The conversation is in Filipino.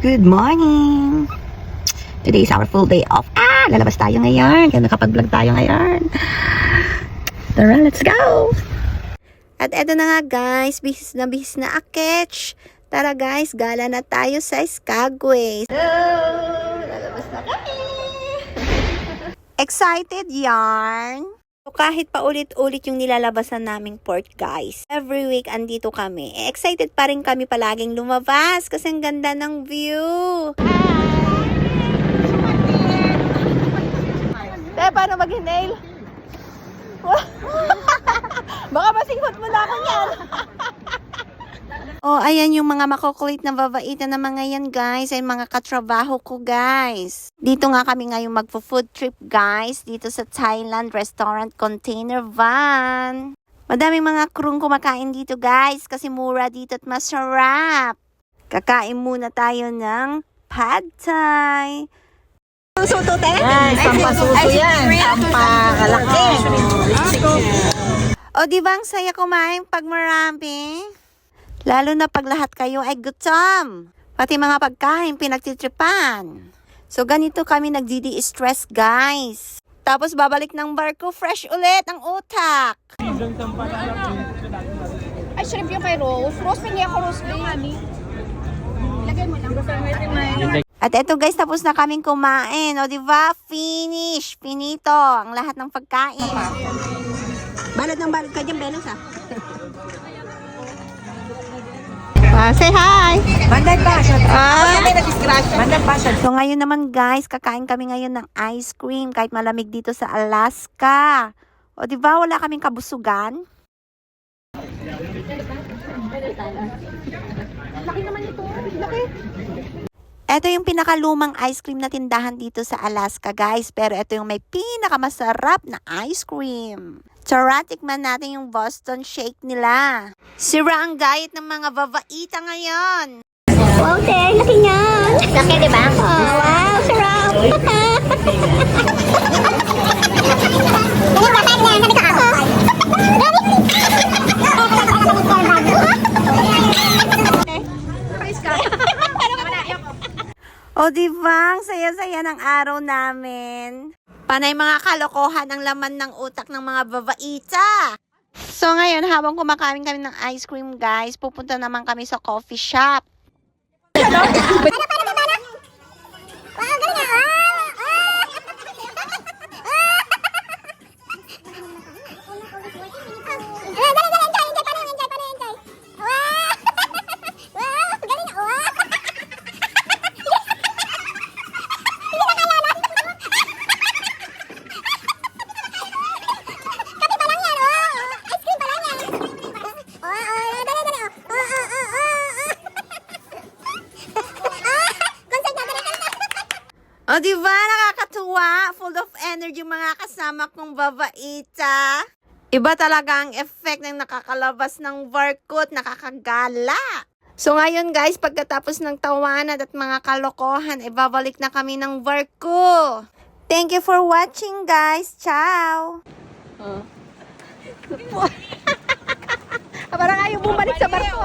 Good morning! Today is our full day off. Lalabas tayo ngayon. Kaya nakapag-vlog tayo ngayon. Tara, let's go! At eto na nga guys, bihis na aketch. Tara guys, gala na tayo sa Skagway. Lalabas na kami! Excited yarn? So, kahit pa ulit-ulit yung nilalabasan naming port guys, every week andito kami. Excited pa rin kami palaging lumabas kasi ang ganda ng view. Te, paano mag-inhale? Baka masinghot mo na ako yan. Oh, ayan yung mga makukulit na babaitan na mga yan guys. Ay mga katrabaho ko guys. Dito nga kami ngayon magpo-food trip guys. Dito sa Thailand Restaurant Container Van. Madaming mga krung kumakain dito guys. Kasi mura dito at masarap. Kakain muna tayo ng Pad Thai. Suso to, te? Ay, sampasuso yan. Sampakalaki. O, di ba ang saya kumain pag marami? Lalo na pag lahat kayo ay gutom. Pati mga pagkain pinagtitripan. So, ganito kami nagdi-stress guys. Tapos babalik ng barko, fresh ulit ang utak. Ay, shrimp yung kay Rose. Rose, pingi ako Rose. Lagay mo lang. At eto guys, tapos na kaming kumain. O, di ba? Finish. Finito. Ang lahat ng pagkain. Balot ng balot ka dyan, Belos, ha? Say hi! Banday pa siya. May na-discrash. Banday pa siya. So ngayon naman guys, kakain kami ngayon ng ice cream kahit malamig dito sa Alaska. O di ba wala kaming kabusugan? Laki naman ito. Laki. Ito yung pinakalumang ice cream na tindahan dito sa Alaska guys. Pero ito yung may pinakamasarap na ice cream. Tara, tikman natin yung Boston Shake nila. Sira ang diet ng mga babaita ngayon. Wow, te. Laki niyan. Laki, di ba? Oh, wow, sarap. O diba, ang saya-saya ng araw namin. Panay mga kalokohan ang laman ng utak ng mga babaita. So ngayon, habang kumakain kami ng ice cream guys, pupunta naman kami sa coffee shop. O diba, nakakatuwa, full of energy yung mga kasama kong babaita. Iba talaga ang effect ng nakakalabas ng workout, nakakagala. So ngayon guys, pagkatapos ng tawanan at mga kalokohan, ibabalik na kami ng worko. Thank you for watching guys. Ciao! Parang ayaw bumalik sa barko.